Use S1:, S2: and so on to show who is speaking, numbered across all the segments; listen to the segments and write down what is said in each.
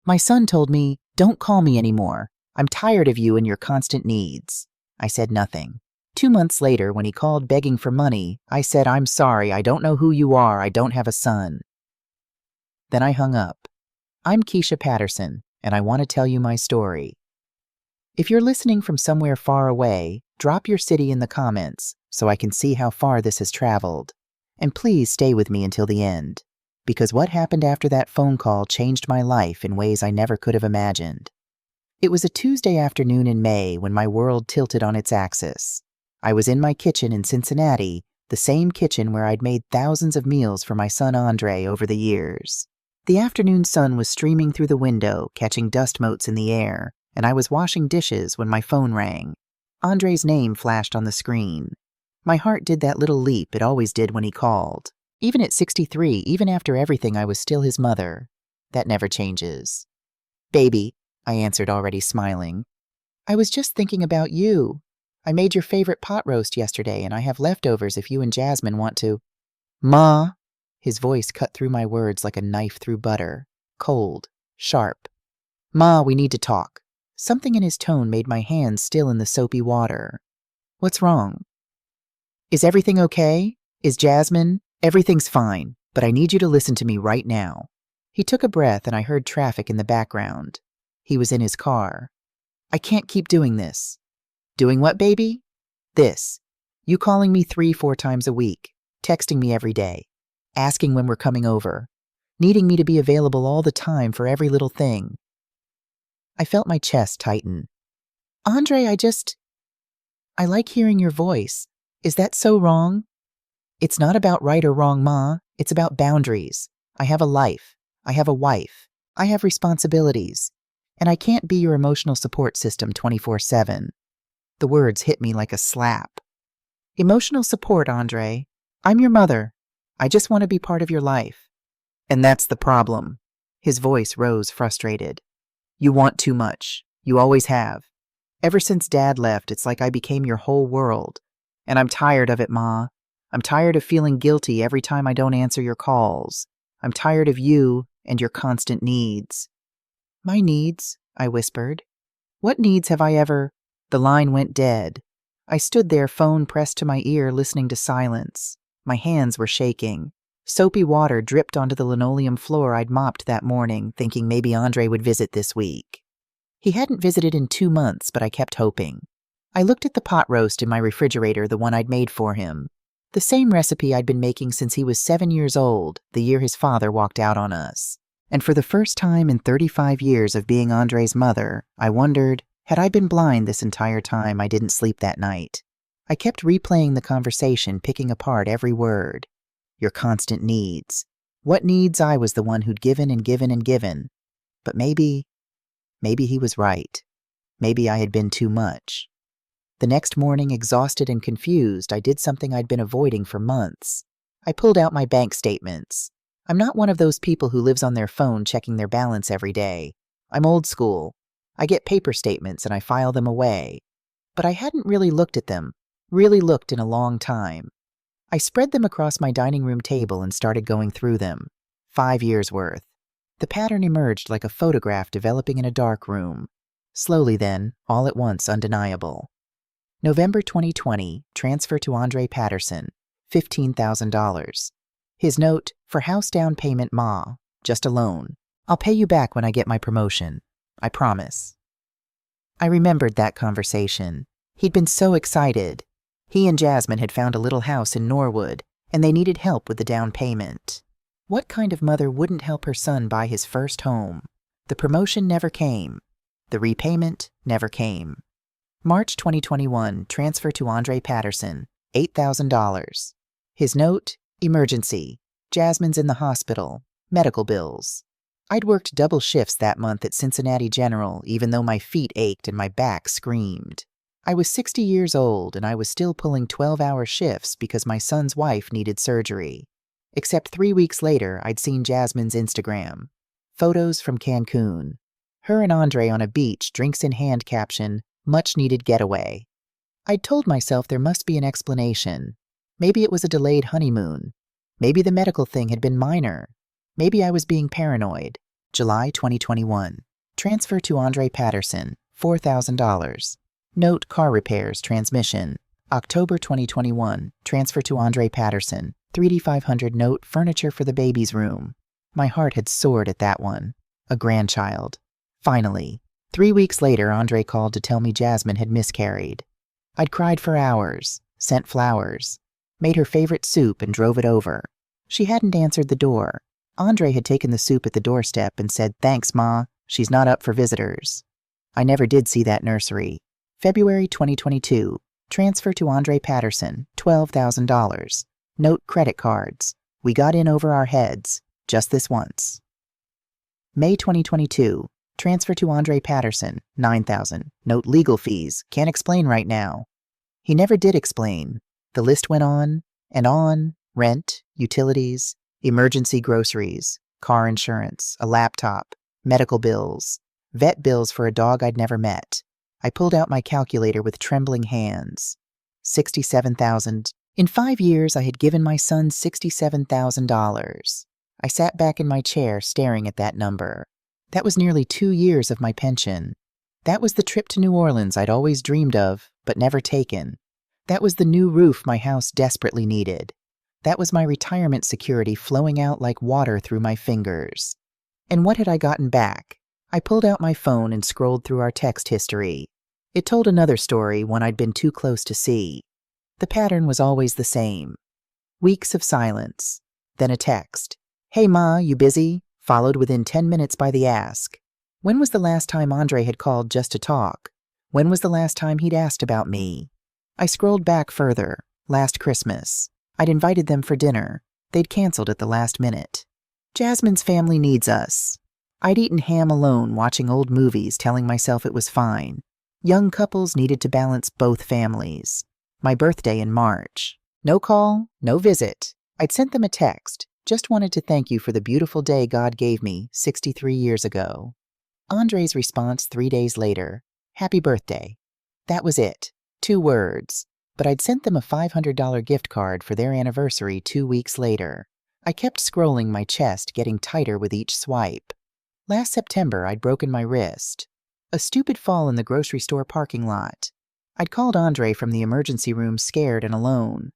S1: My son told me, "Don't call me anymore. I'm tired of you and your constant needs." I said nothing. 2 months later, when he called begging for money, I said, "I'm sorry, I don't know who you are, I don't have a son." Then I hung up. I'm Keisha Patterson, and I want to tell you my story. If you're listening from somewhere far away, drop your city in the comments so I can see how far this has traveled. And please stay with me until the end, because what happened after that phone call changed my life in ways I never could have imagined. It was a Tuesday afternoon in May when my world tilted on its axis. I was in my kitchen in Cincinnati, the same kitchen where I'd made thousands of meals for my son Andre over the years. The afternoon sun was streaming through the window, catching dust motes in the air, and I was washing dishes when my phone rang. Andre's name flashed on the screen. My heart did that little leap it always did when he called. Even at 63, even after everything, I was still his mother. That never changes. "Baby," I answered, already smiling. "I was just thinking about you. I made your favorite pot roast yesterday, and I have leftovers if you and Jasmine want to." "Ma!" His voice cut through my words like a knife through butter. Cold. Sharp. "Ma, we need to talk." Something in his tone made my hands still in the soapy water. "What's wrong?" "Is everything okay? Is Jasmine?" "Everything's fine, but I need you to listen to me right now." He took a breath and I heard traffic in the background. He was in his car. "I can't keep doing this." "Doing what, baby?" "This. You calling me 3-4 times a week, texting me every day, asking when we're coming over, needing me to be available all the time for every little thing." I felt my chest tighten. "Andre, I like hearing your voice. Is that so wrong?" "It's not about right or wrong, Ma. It's about boundaries. I have a life. I have a wife. I have responsibilities. And I can't be your emotional support system 24/7. The words hit me like a slap. "Emotional support, Andre. I'm your mother. I just want to be part of your life." "And that's the problem." His voice rose, frustrated. "You want too much. You always have. Ever since Dad left, it's like I became your whole world. And I'm tired of it, Ma. I'm tired of feeling guilty every time I don't answer your calls. I'm tired of you and your constant needs." "My needs?" I whispered. "What needs have I ever—" The line went dead. I stood there, phone pressed to my ear, listening to silence. My hands were shaking. Soapy water dripped onto the linoleum floor I'd mopped that morning, thinking maybe Andre would visit this week. He hadn't visited in 2 months, but I kept hoping. I looked at the pot roast in my refrigerator, the one I'd made for him. The same recipe I'd been making since he was 7 years old, the year his father walked out on us. And for the first time in 35 years of being Andre's mother, I wondered, had I been blind this entire time I didn't sleep that night? I kept replaying the conversation, picking apart every word. Your constant needs. What needs? I was the one who'd given and given and given. But maybe he was right. Maybe I had been too much. The next morning, exhausted and confused, I did something I'd been avoiding for months. I pulled out my bank statements. I'm not one of those people who lives on their phone checking their balance every day. I'm old school. I get paper statements and I file them away. But I hadn't really looked at them, really looked in a long time. I spread them across my dining room table and started going through them. 5 years' worth. The pattern emerged like a photograph developing in a dark room. Slowly then, all at once, undeniable. November 2020, transfer to Andre Patterson, $15,000. His note, "For house down payment, Ma. Just a loan. I'll pay you back when I get my promotion. I promise." I remembered that conversation. He'd been so excited. He and Jasmine had found a little house in Norwood, and they needed help with the down payment. What kind of mother wouldn't help her son buy his first home? The promotion never came. The repayment never came. March 2021, transfer to Andre Patterson, $8,000. His note, emergency. Jasmine's in the hospital. Medical bills. I'd worked double shifts that month at Cincinnati General, even though my feet ached and my back screamed. I was 60 years old, and I was still pulling 12-hour shifts because my son's wife needed surgery. Except 3 weeks later, I'd seen Jasmine's Instagram. Photos from Cancun. Her and Andre on a beach, drinks in hand, caption, "Much-needed getaway." I'd told myself there must be an explanation. Maybe it was a delayed honeymoon. Maybe the medical thing had been minor. Maybe I was being paranoid. July 2021. Transfer to Andre Patterson, $4,000. Note car repairs, transmission. October 2021. Transfer to Andre Patterson, $3,500. Note furniture for the baby's room. My heart had soared at that one. A grandchild. Finally. 3 weeks later, Andre called to tell me Jasmine had miscarried. I'd cried for hours, sent flowers, made her favorite soup and drove it over. She hadn't answered the door. Andre had taken the soup at the doorstep and said, "Thanks, Ma. She's not up for visitors." I never did see that nursery. February 2022. Transfer to Andre Patterson, $12,000. Note credit cards. We got in over our heads, just this once. May 2022. Transfer to Andre Patterson, $9,000. Note legal fees. Can't explain right now. He never did explain. The list went on and on. Rent, utilities, emergency groceries, car insurance, a laptop, medical bills, vet bills for a dog I'd never met. I pulled out my calculator with trembling hands. $67,000. In 5 years, I had given my son $67,000. I sat back in my chair staring at that number. That was nearly 2 years of my pension. That was the trip to New Orleans I'd always dreamed of, but never taken. That was the new roof my house desperately needed. That was my retirement security flowing out like water through my fingers. And what had I gotten back? I pulled out my phone and scrolled through our text history. It told another story, one I'd been too close to see. The pattern was always the same. Weeks of silence. Then a text. "Hey Ma, you busy?" Followed within 10 minutes by the ask. When was the last time Andre had called just to talk? When was the last time he'd asked about me? I scrolled back further. Last Christmas. I'd invited them for dinner. They'd canceled at the last minute. Jasmine's family needs us. I'd eaten ham alone, watching old movies, telling myself it was fine. Young couples needed to balance both families. My birthday in March. No call, no visit. I'd sent them a text. Just wanted to thank you for the beautiful day God gave me 63 years ago. Andre's response 3 days later. Happy birthday. That was it. 2 words. But I'd sent them a $500 gift card for their anniversary 2 weeks later. I kept scrolling, my chest getting tighter with each swipe. Last September, I'd broken my wrist. A stupid fall in the grocery store parking lot. I'd called Andre from the emergency room scared and alone.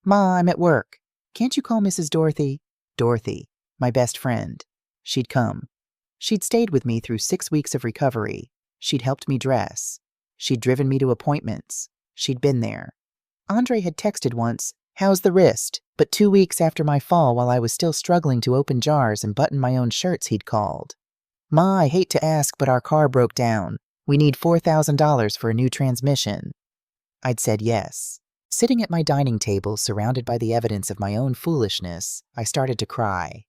S1: "Ma, I'm at work. Can't you call Mrs. Dorothy?" Dorothy, my best friend. She'd come. She'd stayed with me through 6 weeks of recovery. She'd helped me dress. She'd driven me to appointments. She'd been there. Andre had texted once, "How's the wrist?" But 2 weeks after my fall, while I was still struggling to open jars and button my own shirts, he'd called. "Ma, I hate to ask, but our car broke down. We need $4,000 for a new transmission." I'd said yes. Sitting at my dining table, surrounded by the evidence of my own foolishness, I started to cry.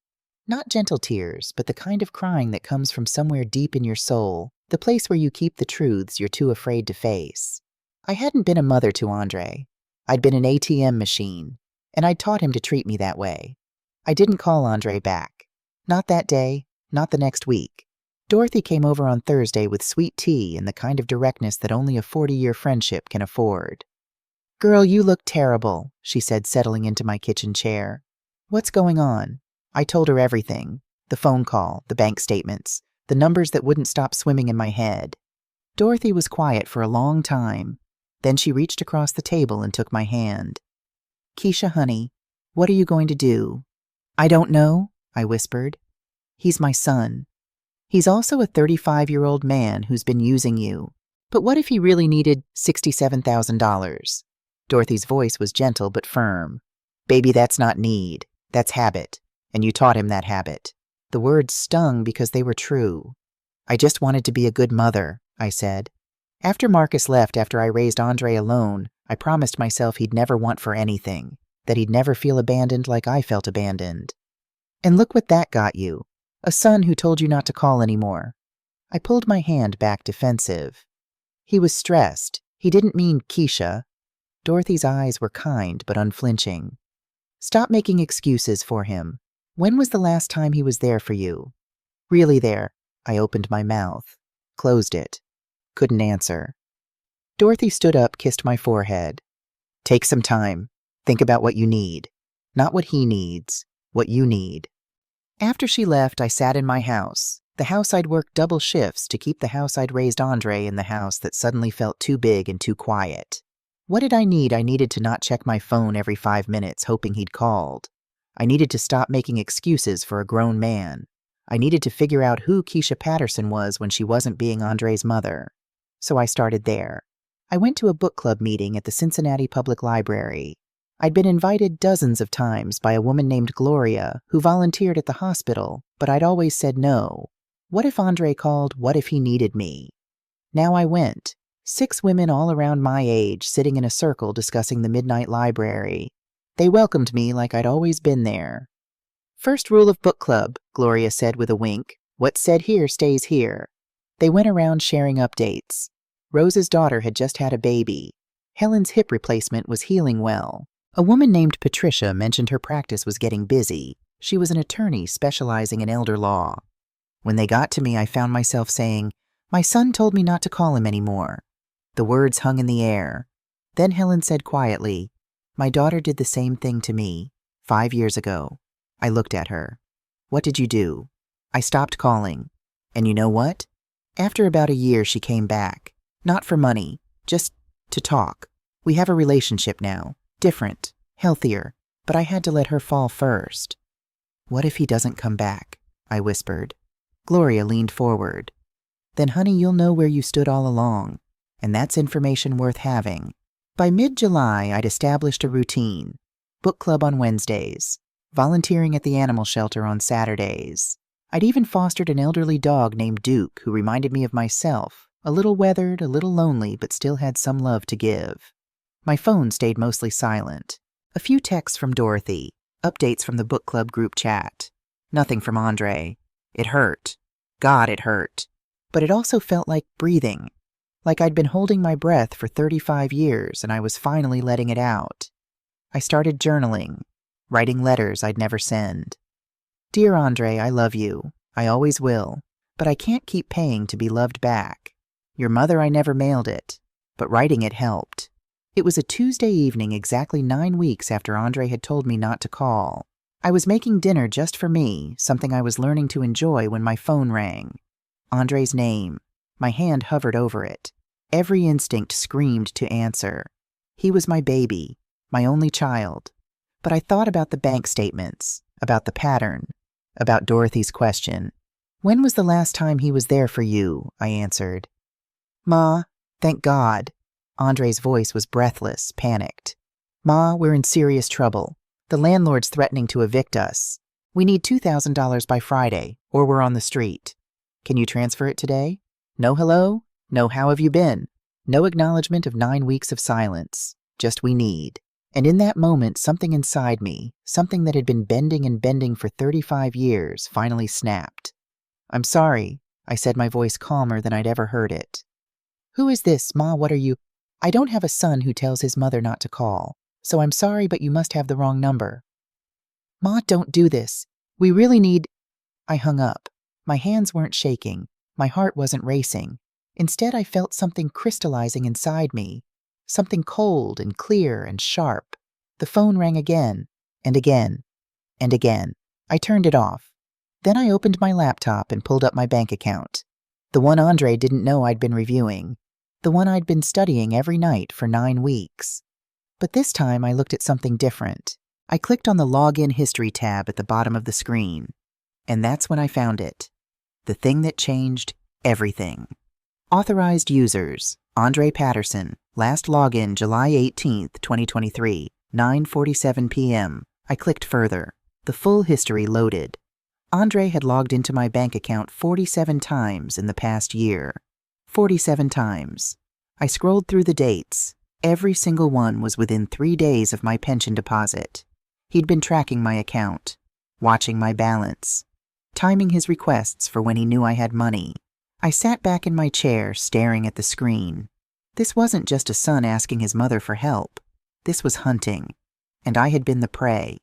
S1: Not gentle tears, but the kind of crying that comes from somewhere deep in your soul, the place where you keep the truths you're too afraid to face. I hadn't been a mother to Andre. I'd been an ATM machine, and I'd taught him to treat me that way. I didn't call Andre back. Not that day, not the next week. Dorothy came over on Thursday with sweet tea and the kind of directness that only a 40-year friendship can afford. "Girl, you look terrible," she said, settling into my kitchen chair. "What's going on?" I told her everything. The phone call, the bank statements, the numbers that wouldn't stop swimming in my head. Dorothy was quiet for a long time. Then she reached across the table and took my hand. "Keisha, honey, what are you going to do?" "I don't know," I whispered. "He's my son. He's also a 35-year-old man who's been using you. But what if he really needed $67,000? Dorothy's voice was gentle but firm. "Baby, that's not need. That's habit. And you taught him that habit." The words stung because they were true. "I just wanted to be a good mother," I said. After Marcus left, after I raised Andre alone, I promised myself he'd never want for anything, that he'd never feel abandoned like I felt abandoned. And look what that got you. A son who told you not to call anymore. I pulled my hand back defensive. He was stressed. He didn't mean Keisha. Dorothy's eyes were kind but unflinching. "Stop making excuses for him. When was the last time he was there for you?" "Really there." I opened my mouth, closed it. Couldn't answer. Dorothy stood up, kissed my forehead. "Take some time. Think about what you need. Not what he needs, what you need." After she left, I sat in my house. The house I'd worked double shifts to keep the house I'd raised Andre in the house that suddenly felt too big and too quiet. What did I need? I needed to not check my phone every 5 minutes hoping he'd called. I needed to stop making excuses for a grown man. I needed to figure out who Keisha Patterson was when she wasn't being Andre's mother. So I started there. I went to a book club meeting at the Cincinnati Public Library. I'd been invited dozens of times by a woman named Gloria who volunteered at the hospital, but I'd always said no. What if Andre called? What if he needed me? Now I went. 6 women all around my age sitting in a circle discussing the Midnight Library. They welcomed me like I'd always been there. First rule of book club, Gloria said with a wink. What's said here stays here. They went around sharing updates. Rose's daughter had just had a baby. Helen's hip replacement was healing well. A woman named Patricia mentioned her practice was getting busy. She was an attorney specializing in elder law. When they got to me, I found myself saying, "My son told me not to call him anymore." The words hung in the air. Then Helen said quietly, "My daughter did the same thing to me, 5 years ago." I looked at her. "What did you do?" I stopped calling. And you know what? After about a year, she came back. Not for money, just to talk. We have a relationship now. Different, healthier, but I had to let her fall first. "What if he doesn't come back?" I whispered. Gloria leaned forward. "Then, honey, you'll know where you stood all along, and that's information worth having." By mid-July, I'd established a routine. Book club on Wednesdays, volunteering at the animal shelter on Saturdays. I'd even fostered an elderly dog named Duke who reminded me of myself, a little weathered, a little lonely, but still had some love to give. My phone stayed mostly silent. A few texts from Dorothy, updates from the book club group chat. Nothing from Andre. It hurt. God, it hurt. But it also felt like breathing. Like I'd been holding my breath for 35 years and I was finally letting it out. I started journaling, writing letters I'd never send. "Dear Andre, I love you. I always will. But I can't keep paying to be loved back. Your mother, I never mailed it. But writing it helped." It was a Tuesday evening exactly 9 weeks after Andre had told me not to call. I was making dinner just for me, something I was learning to enjoy when my phone rang. Andre's name. My hand hovered over it. Every instinct screamed to answer. He was my baby, my only child. But I thought about the bank statements, about the pattern, about Dorothy's question. "When was the last time he was there for you?" I answered. "Ma, thank God." Andre's voice was breathless, panicked. "Ma, we're in serious trouble. The landlord's threatening to evict us. We need $2,000 by Friday, or we're on the street. Can you transfer it today?" No hello, no how have you been, no acknowledgement of 9 weeks of silence, just we need. And in that moment, something inside me, something that had been bending and bending for 35 years, finally snapped. "I'm sorry," I said, my voice calmer than I'd ever heard it. "Who is this, Ma? What are you—" "I don't have a son who tells his mother not to call, so I'm sorry, but you must have the wrong number." "Ma, don't do this. We really need—" I hung up. My hands weren't shaking. My heart wasn't racing. Instead, I felt something crystallizing inside me. Something cold and clear and sharp. The phone rang again, and again, and again. I turned it off. Then I opened my laptop and pulled up my bank account. The one Andre didn't know I'd been reviewing. The one I'd been studying every night for 9 weeks. But this time I looked at something different. I clicked on the Login History tab at the bottom of the screen. And that's when I found it. The thing that changed everything. Authorized users, Andre Patterson, last login July 18th, 2023, 9:47 p.m. I clicked further. The full history loaded. Andre had logged into my bank account 47 times in the past year. 47 times. I scrolled through the dates. Every single one was within 3 days of my pension deposit. He'd been tracking my account, watching my balance, timing his requests for when he knew I had money. I sat back in my chair, staring at the screen. This wasn't just a son asking his mother for help. This was hunting, and I had been the prey.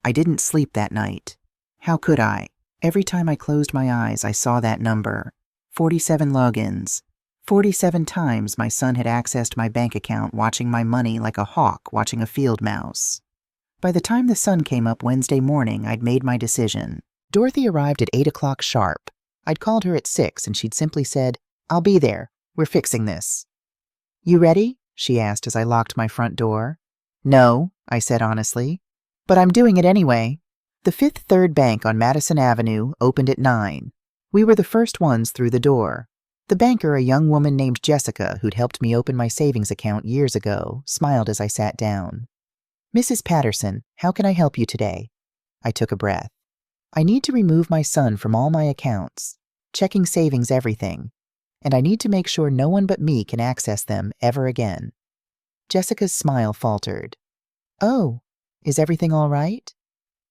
S1: I didn't sleep that night. How could I? Every time I closed my eyes, I saw that number. 47 logins. 47 times my son had accessed my bank account, watching my money like a hawk watching a field mouse. By the time the sun came up Wednesday morning, I'd made my decision. Dorothy arrived at 8 o'clock sharp. I'd called her at 6 and she'd simply said, "I'll be there. We're fixing this." "You ready?" she asked as I locked my front door. "No," I said honestly. "But I'm doing it anyway." The Fifth Third Bank on Madison Avenue opened at 9. We were the first ones through the door. The banker, a young woman named Jessica, who'd helped me open my savings account years ago, smiled as I sat down. "Mrs. Patterson, how can I help you today?" I took a breath. "I need to remove my son from all my accounts, checking savings, everything, and I need to make sure no one but me can access them ever again." Jessica's smile faltered. "Oh, is everything all right?"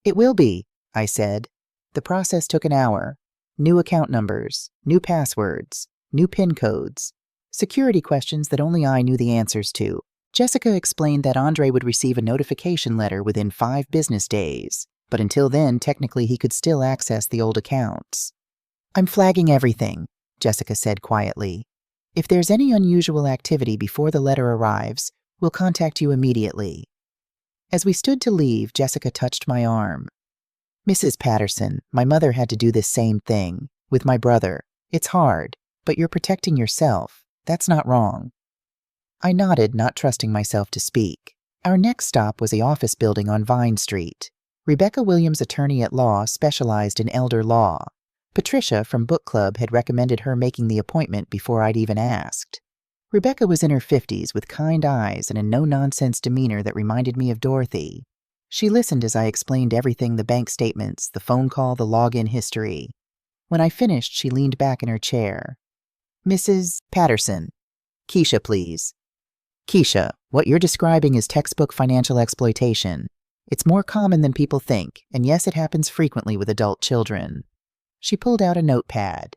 S1: "It will be," I said. The process took an hour. New account numbers, new passwords, new PIN codes, security questions that only I knew the answers to. Jessica explained that Andre would receive a notification letter within 5 business days, but until then, technically he could still access the old accounts. "I'm flagging everything," Jessica said quietly. "If there's any unusual activity before the letter arrives, we'll contact you immediately." As we stood to leave, Jessica touched my arm. "Mrs. Patterson, my mother had to do this same thing. With my brother. It's hard, but you're protecting yourself. That's not wrong." I nodded, not trusting myself to speak. Our next stop was the office building on Vine Street. Rebecca Williams, attorney at law, specialized in elder law. Patricia from book club had recommended her making the appointment before I'd even asked. Rebecca was in her 50s with kind eyes and a no-nonsense demeanor that reminded me of Dorothy. She listened as I explained everything: the bank statements, the phone call, the login history. When I finished, she leaned back in her chair. "Mrs. Patterson, Keisha, please." "Keisha, what you're describing is textbook financial exploitation. It's more common than people think, and yes, it happens frequently with adult children." She pulled out a notepad.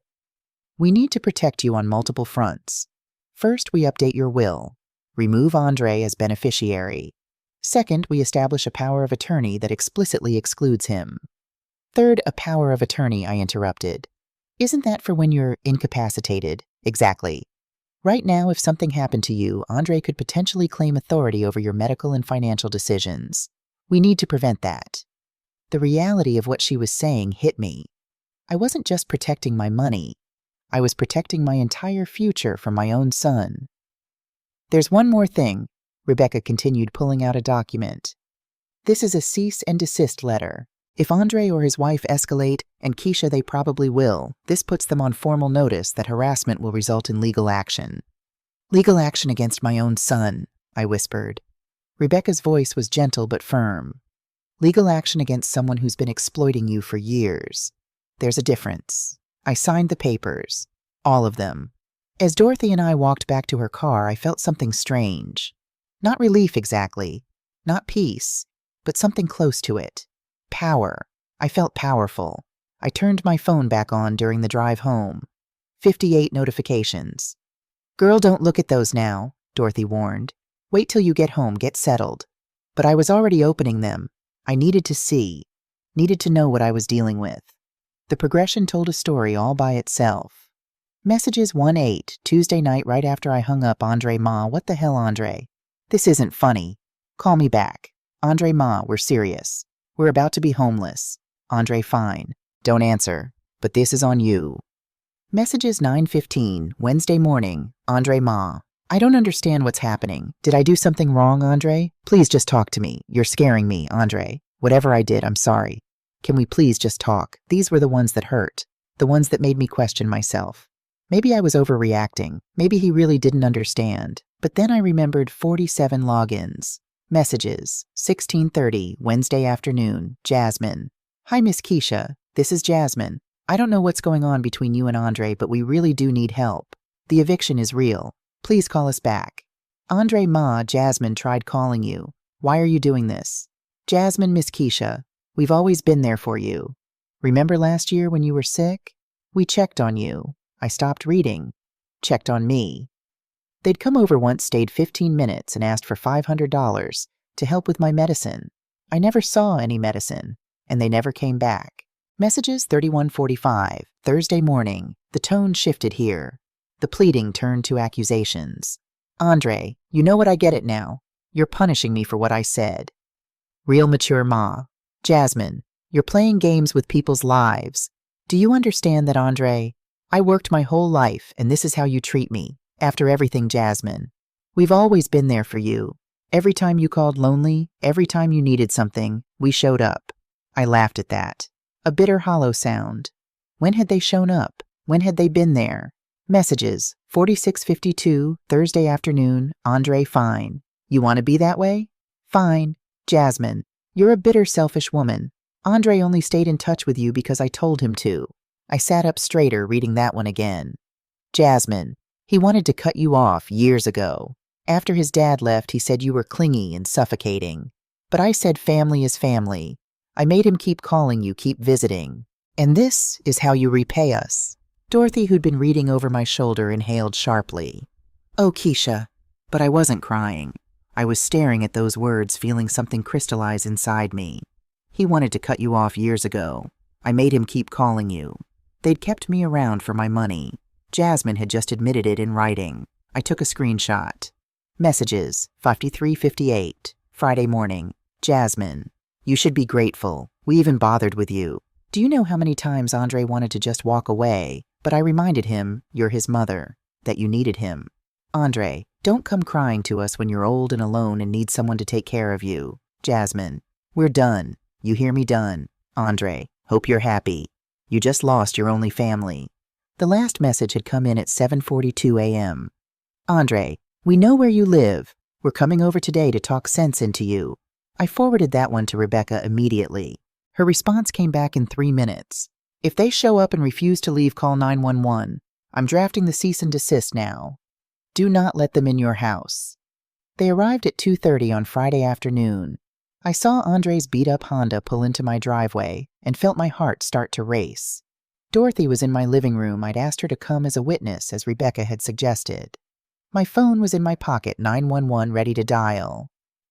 S1: "We need to protect you on multiple fronts. First, we update your will. Remove Andre as beneficiary. Second, we establish a power of attorney that explicitly excludes him." "Third, a power of attorney," I interrupted. "Isn't that for when you're incapacitated?" "Exactly. Right now, if something happened to you, Andre could potentially claim authority over your medical and financial decisions. We need to prevent that." The reality of what she was saying hit me. I wasn't just protecting my money. I was protecting my entire future from my own son. "There's one more thing," Rebecca continued, pulling out a document. "This is a cease and desist letter. If Andre or his wife escalate, and Keisha, they probably will, this puts them on formal notice that harassment will result in legal action." "Legal action against my own son," I whispered. Rebecca's voice was gentle but firm. "Legal action against someone who's been exploiting you for years. There's a difference." I signed the papers. All of them. As Dorothy and I walked back to her car, I felt something strange. Not relief exactly. Not peace. But something close to it. Power. I felt powerful. I turned my phone back on during the drive home. 58 notifications. "Girl, don't look at those now," Dorothy warned. "Wait till you get home, get settled." But I was already opening them. I needed to see. Needed to know what I was dealing with. The progression told a story all by itself. Messages 1-8, Tuesday night right after I hung up. "Andre Ma, what the hell, Andre? This isn't funny. Call me back. Andre Ma, we're serious. We're about to be homeless. Andre, fine. Don't answer. But this is on you." Messages 9:15, Wednesday morning. "Andre Ma, I don't understand what's happening. Did I do something wrong, Andre? Please just talk to me. You're scaring me, Andre. Whatever I did, I'm sorry. Can we please just talk?" These were the ones that hurt. The ones that made me question myself. Maybe I was overreacting. Maybe he really didn't understand. But then I remembered 47 logins. Messages, 16:30, Wednesday afternoon. "Jasmine. Hi, Miss Keisha. This is Jasmine. I don't know what's going on between you and Andre, but we really do need help. The eviction is real. Please call us back. Andre Ma, Jasmine tried calling you. Why are you doing this? Jasmine, Miss Keisha. We've always been there for you. Remember last year when you were sick? We checked on you." I stopped reading. Checked on me. They'd come over once, stayed 15 minutes, and asked for $500 to help with my medicine. I never saw any medicine, and they never came back. Messages 31:45, Thursday morning. The tone shifted here. The pleading turned to accusations. "Andre, you know what, I get it now. You're punishing me for what I said." Real mature Ma. "Jasmine, You're playing games with people's lives. Do you understand that, Andre? I worked my whole life, and this is how you treat me. After everything, Jasmine. We've always been there for you. Every time you called lonely, every time you needed something, we showed up. I laughed at that. A bitter, hollow sound. When had they shown up? When had they been there? Messages. 46:52, Thursday afternoon. Andre, fine. You want to be that way? Fine. Jasmine, you're a bitter, selfish woman. Andre only stayed in touch with you because I told him to. I sat up straighter reading that one again. Jasmine, he wanted to cut you off years ago. After his dad left, he said you were clingy and suffocating. But I said family is family. I made him keep calling you, keep visiting. And this is how you repay us. Dorothy, who'd been reading over my shoulder, inhaled sharply. Oh, Keisha. But I wasn't crying. I was staring at those words, feeling something crystallize inside me. He wanted to cut you off years ago. I made him keep calling you. They'd kept me around for my money. Jasmine had just admitted it in writing. I took a screenshot. Messages, 53:58, Friday morning. Jasmine, you should be grateful. We even bothered with you. Do you know how many times Andre wanted to just walk away? But I reminded him you're his mother, that you needed him. Andre, don't come crying to us when you're old and alone and need someone to take care of you. Jasmine, we're done. You hear me? Done. Andre, hope you're happy. You just lost your only family. The last message had come in at 7:42 a.m. Andre, we know where you live. We're coming over today to talk sense into you. I forwarded that one to Rebecca immediately. Her response came back in 3 minutes. If they show up and refuse to leave, call 911. I'm drafting the cease and desist now. Do not let them in your house. They arrived at 2:30 on Friday afternoon. I saw Andre's beat-up Honda pull into my driveway and felt my heart start to race. Dorothy was in my living room. I'd asked her to come as a witness, as Rebecca had suggested. My phone was in my pocket, 911 ready to dial.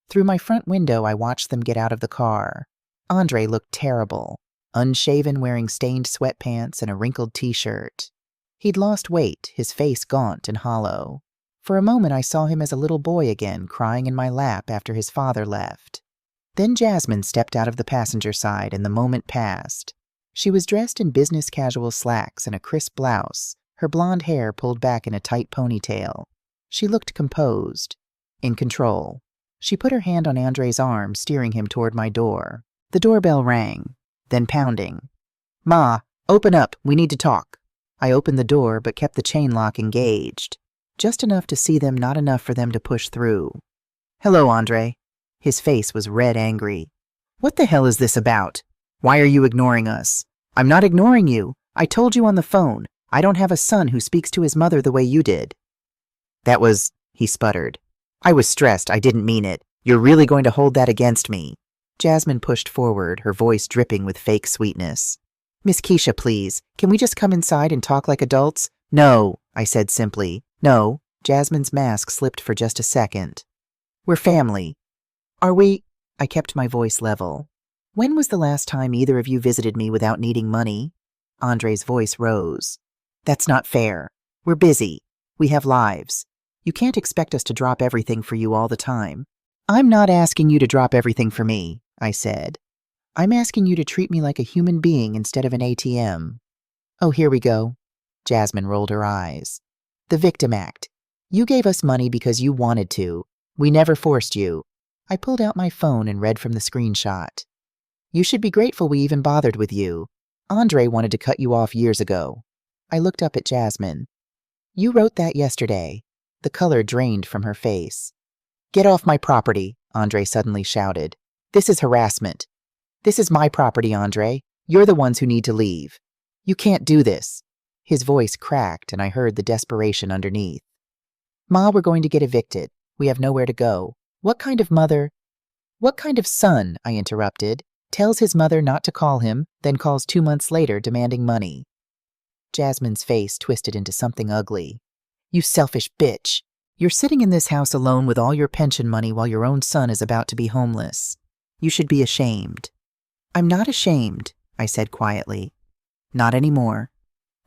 S1: Through my front window, I watched them get out of the car. Andre looked terrible, unshaven, wearing stained sweatpants and a wrinkled t-shirt. He'd lost weight, his face gaunt and hollow. For a moment, I saw him as a little boy again, crying in my lap after his father left. Then Jasmine stepped out of the passenger side, and the moment passed. She was dressed in business casual slacks and a crisp blouse, her blonde hair pulled back in a tight ponytail. She looked composed, in control. She put her hand on Andre's arm, steering him toward my door. The doorbell rang, then pounding. Ma, open up, we need to talk. I opened the door, but kept the chain lock engaged. Just enough to see them, not enough for them to push through. Hello, Andre. His face was red, angry. What the hell is this about? Why are you ignoring us? I'm not ignoring you. I told you on the phone. I don't have a son who speaks to his mother the way you did. He sputtered. I was stressed. I didn't mean it. You're really going to hold that against me? Jasmine pushed forward, her voice dripping with fake sweetness. Miss Keisha, please. Can we just come inside and talk like adults? No, I said simply. No. Jasmine's mask slipped for just a second. We're family. Are we? I kept my voice level. When was the last time either of you visited me without needing money? Andre's voice rose. That's not fair. We're busy. We have lives. You can't expect us to drop everything for you all the time. I'm not asking you to drop everything for me, I said. I'm asking you to treat me like a human being instead of an ATM. Oh, here we go. Jasmine rolled her eyes. The victim act. You gave us money because you wanted to. We never forced you. I pulled out my phone and read from the screenshot. You should be grateful we even bothered with you. Andre wanted to cut you off years ago. I looked up at Jasmine. You wrote that yesterday. The color drained from her face. Get off my property, Andre suddenly shouted. This is harassment. This is my property, Andre. You're the ones who need to leave. You can't do this. His voice cracked, and I heard the desperation underneath. Ma, we're going to get evicted. We have nowhere to go. What kind of mother? What kind of son, I interrupted, tells his mother not to call him, then calls 2 months later demanding money? Jasmine's face twisted into something ugly. You selfish bitch. You're sitting in this house alone with all your pension money while your own son is about to be homeless. You should be ashamed. I'm not ashamed, I said quietly. Not anymore.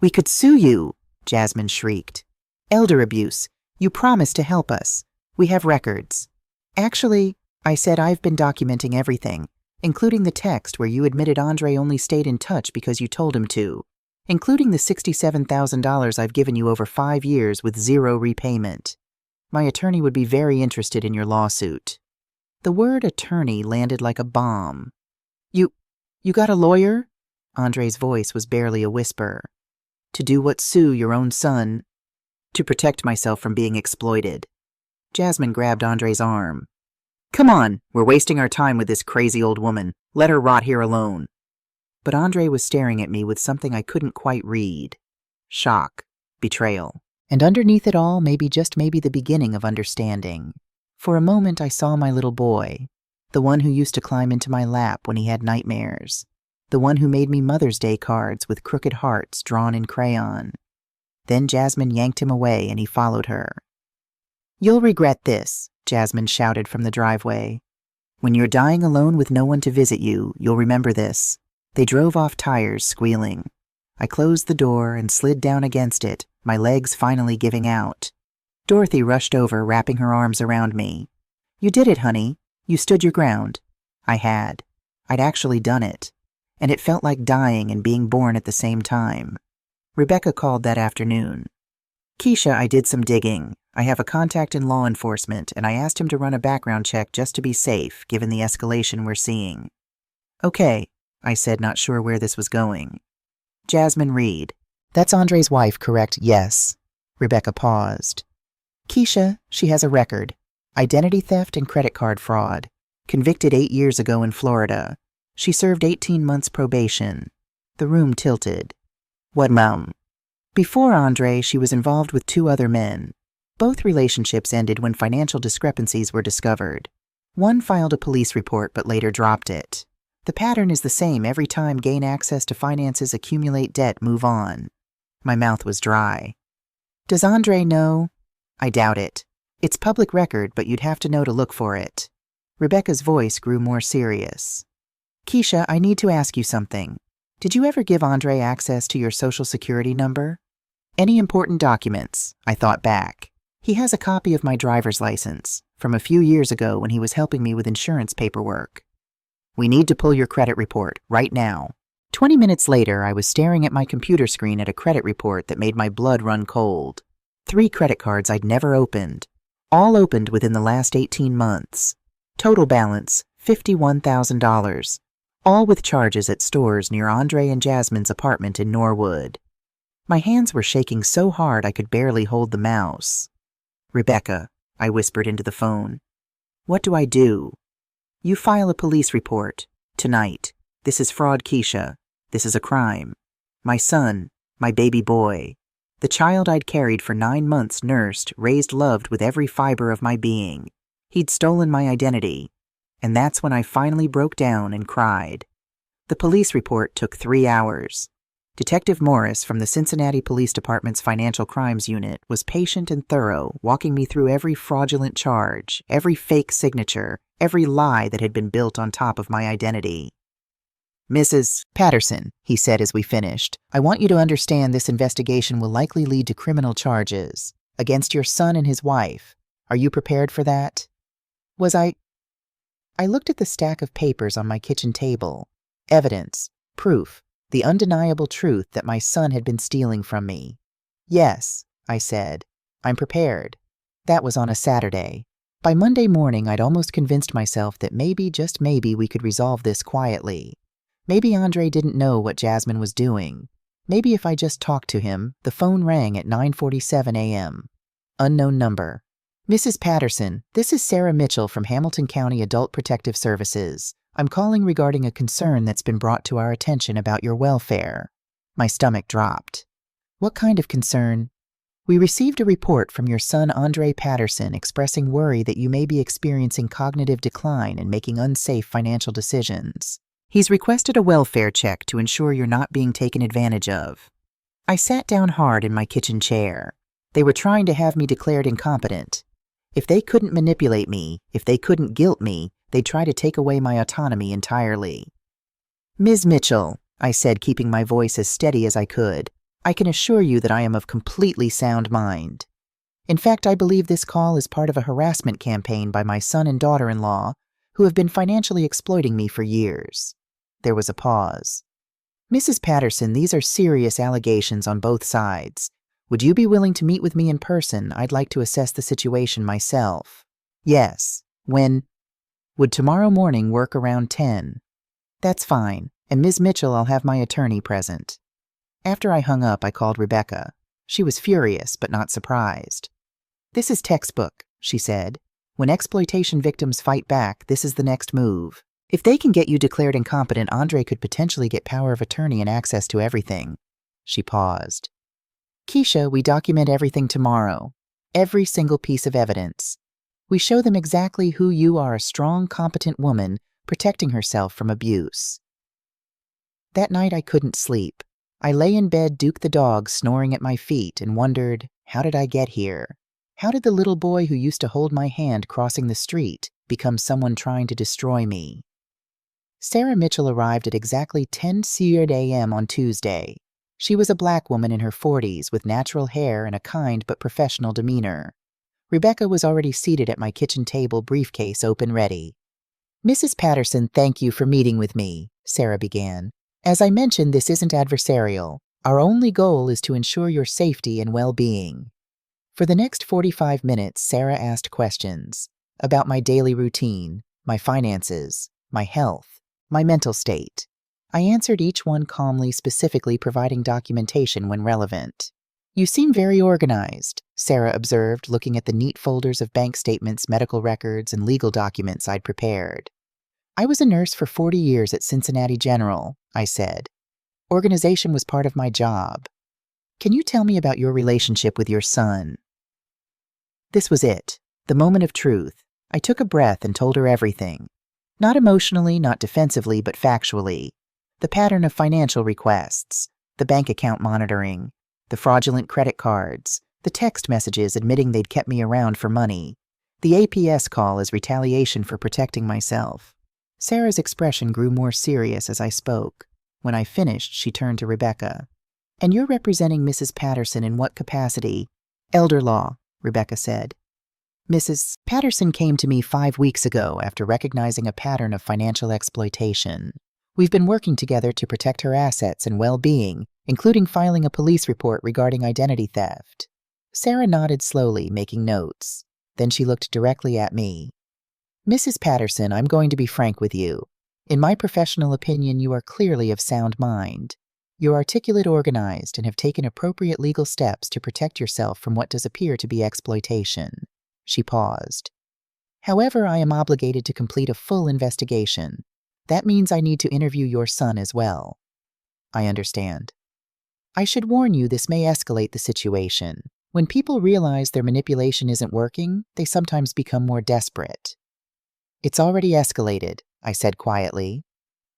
S1: We could sue you, Jasmine shrieked. Elder abuse. You promised to help us. We have records. Actually, I said, I've been documenting everything. including the text where you admitted Andre only stayed in touch because you told him to, including the $67,000 I've given you over 5 years with zero repayment. My attorney would be very interested in your lawsuit." The word attorney landed like a bomb. You got a lawyer?" Andre's voice was barely a whisper. "To do what, sue your own son?" "To protect myself from being exploited." Jasmine grabbed Andre's arm. "Come on, we're wasting our time with this crazy old woman. Let her rot here alone." But Andre was staring at me with something I couldn't quite read. Shock, betrayal, and underneath it all, maybe just maybe the beginning of understanding. For a moment I saw my little boy, the one who used to climb into my lap when he had nightmares, the one who made me Mother's Day cards with crooked hearts drawn in crayon. Then Jasmine yanked him away and he followed her. "You'll regret this," Jasmine shouted from the driveway. "When you're dying alone with no one to visit you, you'll remember this." They drove off, tires squealing. I closed the door and slid down against it, my legs finally giving out. Dorothy rushed over, wrapping her arms around me. "You did it, honey. You stood your ground." I had. I'd actually done it. And it felt like dying and being born at the same time. Rebecca called that afternoon. "Keisha, I did some digging. I have a contact in law enforcement, and I asked him to run a background check just to be safe, given the escalation we're seeing." "Okay," I said, not sure where this was going. Jasmine Reed. "That's Andre's wife, correct?" "Yes." Rebecca paused. "Keisha, she has a record. Identity theft and credit card fraud. Convicted 8 years ago in Florida. She served 18 months probation." The room tilted. "What, Mom?" "Before Andre, she was involved with 2 other men. Both relationships ended when financial discrepancies were discovered. One filed a police report but later dropped it. The pattern is the same every time gain access to finances, accumulate debt, move on." My mouth was dry. "Does Andre know?" "I doubt it. It's public record, but you'd have to know to look for it." Rebecca's voice grew more serious. "Keisha, I need to ask you something. Did you ever give Andre access to your social security number?" "Any important documents?" I thought back. "He has a copy of my driver's license from a few years ago when he was helping me with insurance paperwork." "We need to pull your credit report right now." 20 minutes later, I was staring at my computer screen at a credit report that made my blood run cold. 3 credit cards I'd never opened. All opened within the last 18 months. Total balance, $51,000. All with charges at stores near Andre and Jasmine's apartment in Norwood. My hands were shaking so hard I could barely hold the mouse. "Rebecca," I whispered into the phone. "What do I do?" "You file a police report. Tonight. This is fraud, Keisha. This is a crime. My son, my baby boy. The child I'd carried for 9 months, nursed, raised, loved with every fiber of my being. He'd stolen my identity. And that's when I finally broke down and cried. The police report took 3 hours. Detective Morris from the Cincinnati Police Department's Financial Crimes Unit was patient and thorough, walking me through every fraudulent charge, every fake signature, every lie that had been built on top of my identity. "Mrs. Patterson," he said as we finished, "I want you to understand this investigation will likely lead to criminal charges against your son and his wife. Are you prepared for that?" I looked at the stack of papers on my kitchen table. Evidence, proof, the undeniable truth that my son had been stealing from me. "Yes," I said, "I'm prepared." That was on a Saturday. By Monday morning, I'd almost convinced myself that maybe, just maybe, we could resolve this quietly. Maybe Andre didn't know what Jasmine was doing. Maybe if I just talked to him. The phone rang at 9:47 a.m. Unknown number. "Mrs. Patterson, this is Sarah Mitchell from Hamilton County Adult Protective Services. I'm calling regarding a concern that's been brought to our attention about your welfare." My stomach dropped. "What kind of concern?" "We received a report from your son Andre Patterson expressing worry that you may be experiencing cognitive decline and making unsafe financial decisions. He's requested a welfare check to ensure you're not being taken advantage of." I sat down hard in my kitchen chair. They were trying to have me declared incompetent. If they couldn't manipulate me, if they couldn't guilt me, they'd try to take away my autonomy entirely. "Ms. Mitchell," I said, keeping my voice as steady as I could, "I can assure you that I am of completely sound mind. In fact, I believe this call is part of a harassment campaign by my son and daughter-in-law, who have been financially exploiting me for years. There was a pause. Mrs. Patterson, these are serious allegations on both sides. Would you be willing to meet with me in person? I'd like to assess the situation myself. Yes. When? Would tomorrow morning work around 10? That's fine. And Ms. Mitchell, I'll have my attorney present. After I hung up, I called Rebecca. She was furious, but not surprised. This is textbook, she said. When exploitation victims fight back, this is the next move. If they can get you declared incompetent, Andre could potentially get power of attorney and access to everything. She paused. Keisha, we document everything tomorrow. Every single piece of evidence. We show them exactly who you are, a strong, competent woman protecting herself from abuse. That night I couldn't sleep. I lay in bed, Duke the dog snoring at my feet, and wondered, how did I get here? How did the little boy who used to hold my hand crossing the street become someone trying to destroy me? Sarah Mitchell arrived at exactly 10 a.m. on Tuesday. She was a black woman in her 40s with natural hair and a kind but professional demeanor. Rebecca was already seated at my kitchen table, briefcase open ready. Mrs. Patterson, thank you for meeting with me, Sarah began. As I mentioned, this isn't adversarial. Our only goal is to ensure your safety and well-being. For the next 45 minutes, Sarah asked questions about my daily routine, my finances, my health, my mental state. I answered each one calmly, specifically providing documentation when relevant. You seem very organized, Sarah observed, looking at the neat folders of bank statements, medical records, and legal documents I'd prepared. I was a nurse for 40 years at Cincinnati General, I said. Organization was part of my job. Can you tell me about your relationship with your son? This was it, the moment of truth. I took a breath and told her everything. Not emotionally, not defensively, but factually. The pattern of financial requests, the bank account monitoring, the fraudulent credit cards, the text messages admitting they'd kept me around for money, the APS call as retaliation for protecting myself. Sarah's expression grew more serious as I spoke. When I finished, she turned to Rebecca. And you're representing Mrs. Patterson in what capacity? Elder law, Rebecca said. Mrs. Patterson came to me 5 weeks ago after recognizing a pattern of financial exploitation. We've been working together to protect her assets and well-being, including filing a police report regarding identity theft. Sarah nodded slowly, making notes. Then she looked directly at me. Mrs. Patterson, I'm going to be frank with you. In my professional opinion, you are clearly of sound mind. You're articulate, organized, and have taken appropriate legal steps to protect yourself from what does appear to be exploitation. She paused. However, I am obligated to complete a full investigation. That means I need to interview your son as well. I understand. I should warn you, this may escalate the situation. When people realize their manipulation isn't working, they sometimes become more desperate. It's already escalated, I said quietly.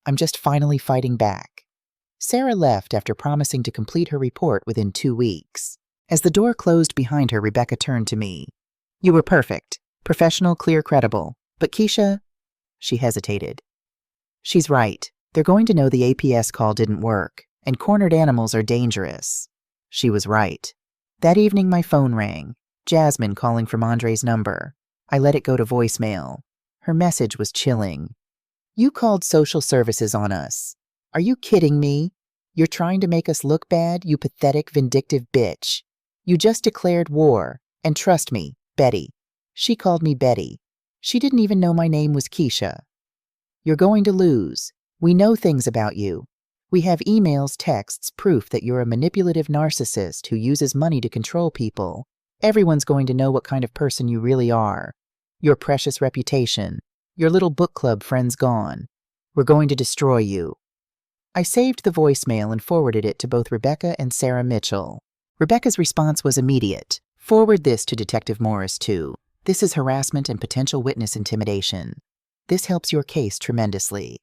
S1: I'm just finally fighting back. Sarah left after promising to complete her report within 2 weeks. As the door closed behind her, Rebecca turned to me. You were perfect. Professional, clear, credible. But Keisha? She hesitated. She's right. They're going to know the APS call didn't work, and cornered animals are dangerous. She was right. That evening my phone rang. Jasmine calling from Andre's number. I let it go to voicemail. Her message was chilling. You called social services on us. Are you kidding me? You're trying to make us look bad, you pathetic, vindictive bitch. You just declared war. And trust me, Betty. She called me Betty. She didn't even know my name was Keisha. You're going to lose. We know things about you. We have emails, texts, proof that you're a manipulative narcissist who uses money to control people. Everyone's going to know what kind of person you really are. Your precious reputation. Your little book club friends gone. We're going to destroy you. I saved the voicemail and forwarded it to both Rebecca and Sarah Mitchell. Rebecca's response was immediate. Forward this to Detective Morris, too. This is harassment and potential witness intimidation. This helps your case tremendously.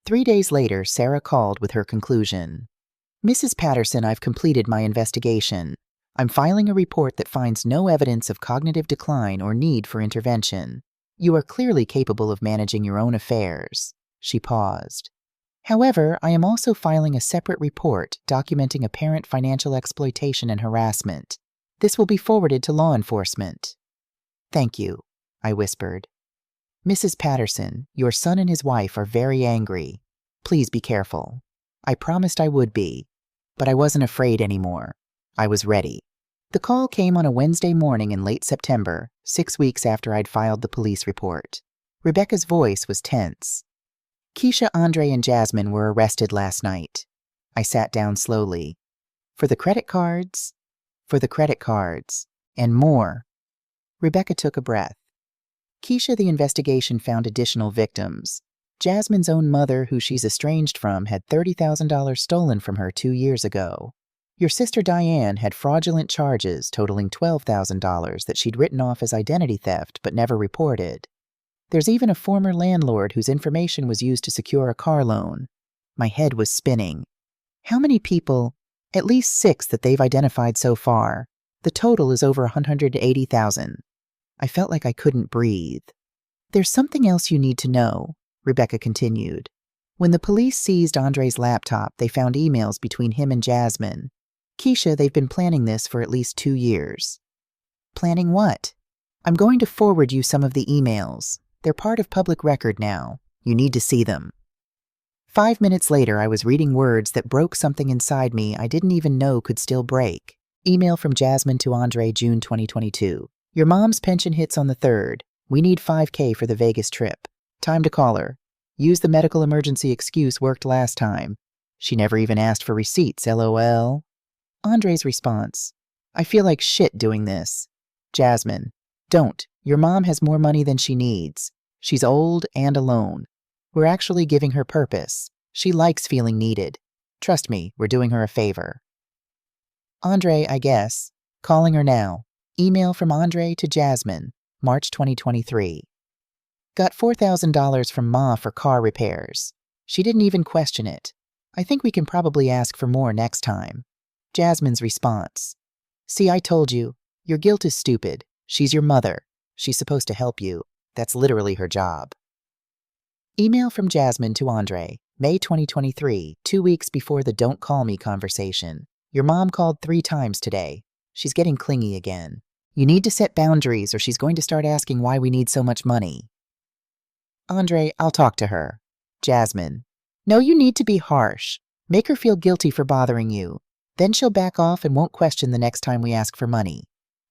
S1: 3 days later, Sarah called with her conclusion. Mrs. Patterson, I've completed my investigation. I'm filing a report that finds no evidence of cognitive decline or need for intervention. You are clearly capable of managing your own affairs. She paused. However, I am also filing a separate report documenting apparent financial exploitation and harassment. This will be forwarded to law enforcement. Thank you, I whispered. Mrs. Patterson, your son and his wife are very angry. Please be careful. I promised I would be, but I wasn't afraid anymore. I was ready. The call came on a Wednesday morning in late September, 6 weeks after I'd filed the police report. Rebecca's voice was tense. Keisha, Andre, and Jasmine were arrested last night. I sat down slowly. For the credit cards? For the credit cards. And more. Rebecca took a breath. Keisha, the investigation found additional victims. Jasmine's own mother, who she's estranged from, had $30,000 stolen from her 2 years ago. Your sister Diane had fraudulent charges totaling $12,000 that she'd written off as identity theft but never reported. There's even a former landlord whose information was used to secure a car loan. My head was spinning. How many people? At least 6 that they've identified so far. The total is over 180,000. I felt like I couldn't breathe. There's something else you need to know, Rebecca continued. When the police seized Andre's laptop, they found emails between him and Jasmine. Keisha, they've been planning this for at least 2 years. Planning what? I'm going to forward you some of the emails. They're part of public record now. You need to see them. 5 minutes later, I was reading words that broke something inside me I didn't even know could still break. Email from Jasmine to Andre, June 2022. Your mom's pension hits on the 3rd. We need $5,000 for the Vegas trip. Time to call her. Use the medical emergency excuse worked last time. She never even asked for receipts, LOL. Andre's response. I feel like shit doing this. Jasmine. Don't. Your mom has more money than she needs. She's old and alone. We're actually giving her purpose. She likes feeling needed. Trust me, we're doing her a favor. Andre, I guess. Calling her now. Email from Andre to Jasmine, March 2023. Got $4,000 from Ma for car repairs. She didn't even question it. I think we can probably ask for more next time. Jasmine's response. See, I told you. Your guilt is stupid. She's your mother. She's supposed to help you. That's literally her job. Email from Jasmine to Andre, May 2023, 2 weeks before the Don't Call Me conversation. Your mom called 3 times today. She's getting clingy again. You need to set boundaries or she's going to start asking why we need so much money. Andre, I'll talk to her. Jasmine. No, you need to be harsh. Make her feel guilty for bothering you. Then she'll back off and won't question the next time we ask for money.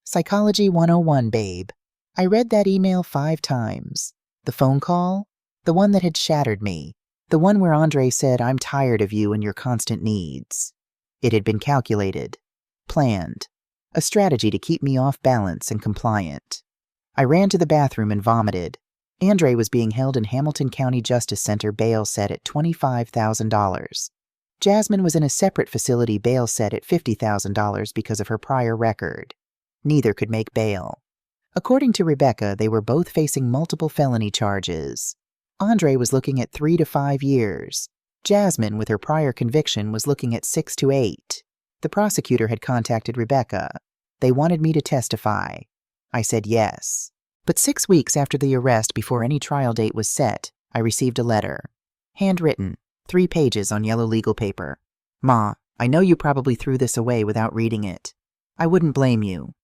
S1: Psychology 101, babe. I read that email 5 times. The phone call? The one that had shattered me. The one where Andre said, I'm tired of you and your constant needs. It had been calculated. Planned. A strategy to keep me off balance and compliant. I ran to the bathroom and vomited. Andre was being held in Hamilton County Justice Center bail set at $25,000. Jasmine was in a separate facility bail set at $50,000 because of her prior record. Neither could make bail. According to Rebecca, they were both facing multiple felony charges. Andre was looking at 3 to 5 years. Jasmine, with her prior conviction, was looking at 6 to 8. The prosecutor had contacted Rebecca. They wanted me to testify. I said yes. But 6 weeks after the arrest, before any trial date was set, I received a letter. Handwritten, 3 pages on yellow legal paper. Ma, I know you probably threw this away without reading it. I wouldn't blame you.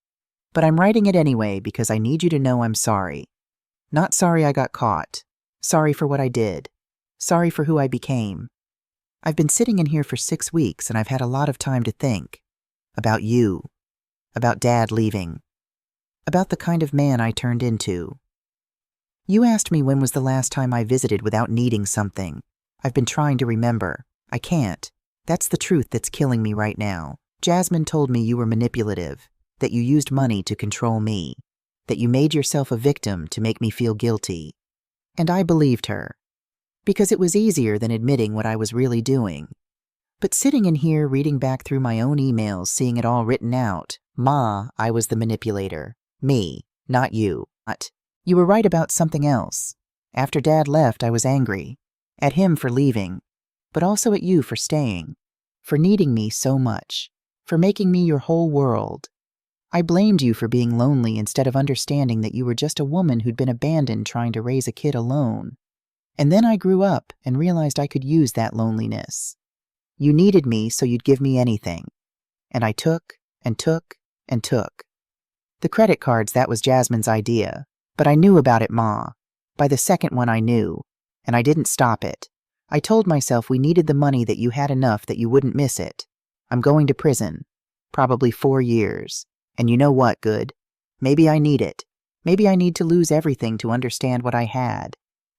S1: But I'm writing it anyway because I need you to know I'm sorry. Not sorry I got caught. Sorry for what I did. Sorry for who I became. I've been sitting in here for 6 weeks and I've had a lot of time to think. About you. About Dad leaving. About the kind of man I turned into. You asked me when was the last time I visited without needing something. I've been trying to remember. I can't. That's the truth that's killing me right now. Jasmine told me you were manipulative, that you used money to control me, that you made yourself a victim to make me feel guilty. And I believed her. Because it was easier than admitting what I was really doing. But sitting in here reading back through my own emails, seeing it all written out, Ma, I was the manipulator. Me, not you. You were right about something else. After Dad left, I was angry. At him for leaving, but also at you for staying, for needing me so much, for making me your whole world. I blamed you for being lonely instead of understanding that you were just a woman who'd been abandoned trying to raise a kid alone. And then I grew up and realized I could use that loneliness. You needed me so you'd give me anything. And I took and took and took. The credit cards, that was Jasmine's idea, but I knew about it, Ma. By the second one I knew, and I didn't stop it. I told myself we needed the money, that you had enough, that you wouldn't miss it. I'm going to prison. Probably 4 years. And you know what, Good? Maybe I need it. Maybe I need to lose everything to understand what I had.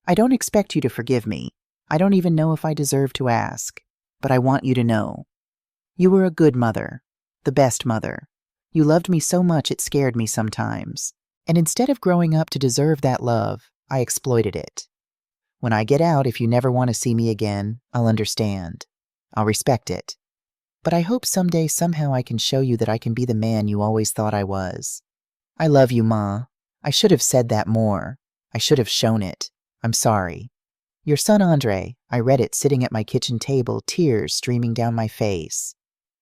S1: I don't expect you to forgive me. I don't even know if I deserve to ask. But I want you to know. You were a good mother. The best mother. You loved me so much it scared me sometimes. And instead of growing up to deserve that love, I exploited it. When I get out, if you never want to see me again, I'll understand. I'll respect it. But I hope someday, somehow, I can show you that I can be the man you always thought I was. I love you, Ma. I should have said that more. I should have shown it. I'm sorry. Your son Andre. I read it sitting at my kitchen table, tears streaming down my face.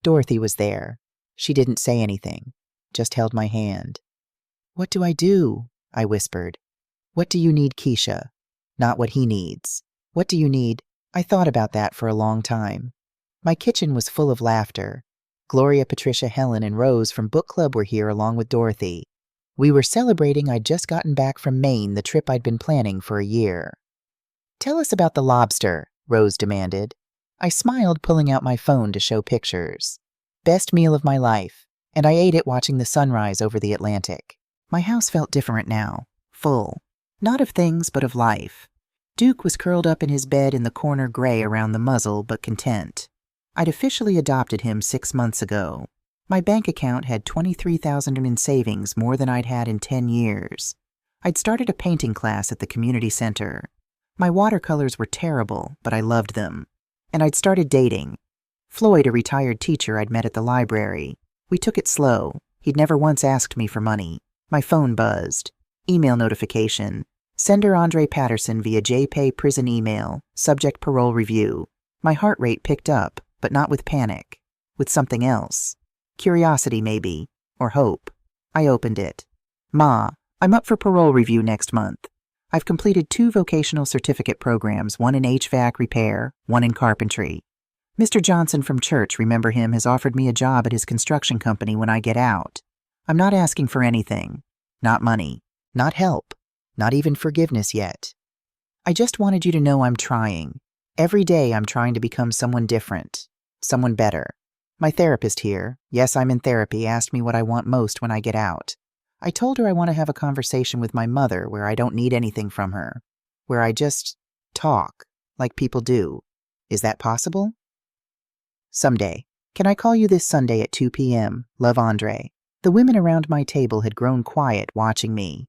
S1: Dorothy was there. She didn't say anything, just held my hand. What do I do? I whispered. What do you need, Keisha? Not what he needs. What do you need? I thought about that for a long time. My kitchen was full of laughter. Gloria, Patricia, Helen, and Rose from book club were here along with Dorothy. We were celebrating I'd just gotten back from Maine, the trip I'd been planning for a year. Tell us about the lobster, Rose demanded. I smiled, pulling out my phone to show pictures. Best meal of my life, and I ate it watching the sunrise over the Atlantic. My house felt different now, full. Not of things, but of life. Duke was curled up in his bed in the corner, gray around the muzzle, but content. I'd officially adopted him 6 months ago. My bank account had $23,000 in savings, more than I'd had in 10 years. I'd started a painting class at the community center. My watercolors were terrible, but I loved them. And I'd started dating. Floyd, a retired teacher I'd met at the library. We took it slow. He'd never once asked me for money. My phone buzzed. Email notification. Sender Andre Patterson via JPay prison email. Subject parole review. My heart rate picked up, but not with panic. With something else. Curiosity, maybe. Or hope. I opened it. Ma, I'm up for parole review next month. I've completed 2 vocational certificate programs, one in HVAC repair, one in carpentry. Mr. Johnson from church, remember him, has offered me a job at his construction company when I get out. I'm not asking for anything. Not money. Not help. Not even forgiveness yet. I just wanted you to know I'm trying. Every day I'm trying to become someone different. Someone better. My therapist here, yes, I'm in therapy, asked me what I want most when I get out. I told her I want to have a conversation with my mother where I don't need anything from her. Where I just talk, like people do. Is that possible? Someday. Can I call you this Sunday at 2 p.m.? Love, Andre. The women around my table had grown quiet, watching me.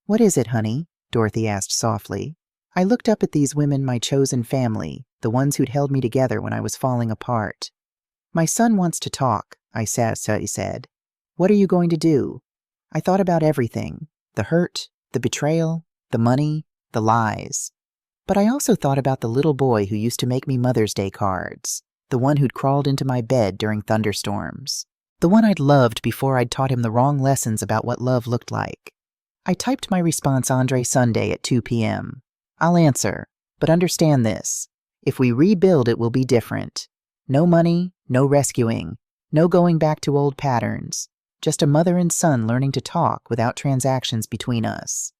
S1: What is it, honey? Dorothy asked softly. I looked up at these women, my chosen family, the ones who'd held me together when I was falling apart. My son wants to talk, I said. What are you going to do? I thought about everything. The hurt, the betrayal, the money, the lies. But I also thought about the little boy who used to make me Mother's Day cards. The one who'd crawled into my bed during thunderstorms. The one I'd loved before I'd taught him the wrong lessons about what love looked like. I typed my response, Andre, Sunday at 2 p.m. I'll answer, but understand this. If we rebuild, it will be different. No money, no rescuing, no going back to old patterns. Just a mother and son learning to talk without transactions between us.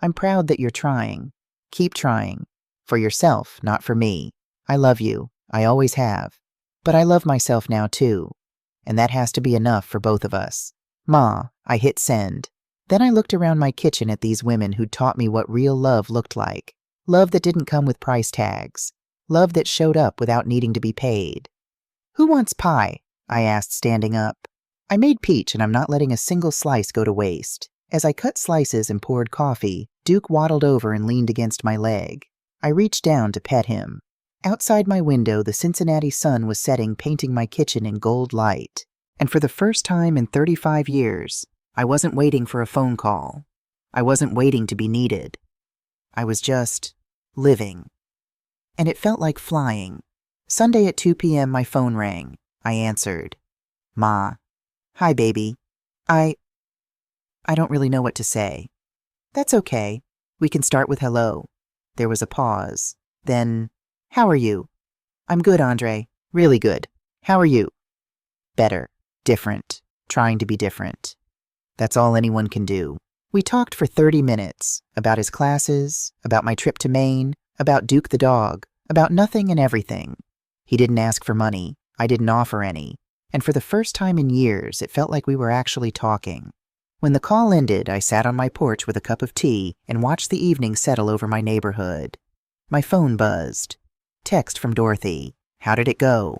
S1: I'm proud that you're trying. Keep trying. For yourself, not for me. I love you. I always have. But I love myself now too. And that has to be enough for both of us. Ma, I hit send. Then I looked around my kitchen at these women who'd taught me what real love looked like. Love that didn't come with price tags. Love that showed up without needing to be paid. Who wants pie? I asked, standing up. I made peach, and I'm not letting a single slice go to waste. As I cut slices and poured coffee, Duke waddled over and leaned against my leg. I reached down to pet him. Outside my window, the Cincinnati sun was setting, painting my kitchen in gold light. And for the first time in 35 years, I wasn't waiting for a phone call. I wasn't waiting to be needed. I was just living. And it felt like flying. Sunday at 2 p.m. my phone rang. I answered. Ma. Hi, baby. I don't really know what to say. That's okay. We can start with hello. There was a pause. Then, how are you? I'm good, Andre. Really good. How are you? Better. Different. Trying to be different. That's all anyone can do. We talked for 30 minutes about his classes, about my trip to Maine, about Duke the dog, about nothing and everything. He didn't ask for money. I didn't offer any. And for the first time in years, it felt like we were actually talking. When the call ended, I sat on my porch with a cup of tea and watched the evening settle over my neighborhood. My phone buzzed. Text from Dorothy. How did it go?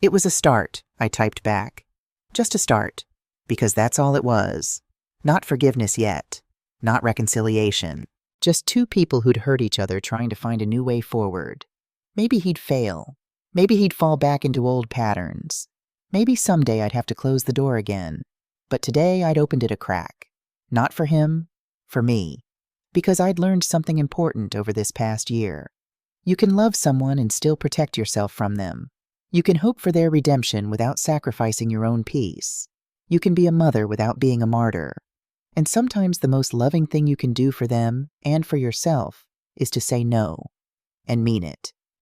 S1: It was a start, I typed back. Just a start. Because that's all it was. Not forgiveness yet. Not reconciliation. Just two people who'd hurt each other trying to find a new way forward. Maybe he'd fail. Maybe he'd fall back into old patterns. Maybe someday I'd have to close the door again. But today I'd opened it a crack. Not for him, for me. Because I'd learned something important over this past year. You can love someone and still protect yourself from them. You can hope for their redemption without sacrificing your own peace. You can be a mother without being a martyr. And sometimes the most loving thing you can do for them and for yourself is to say no, and mean it.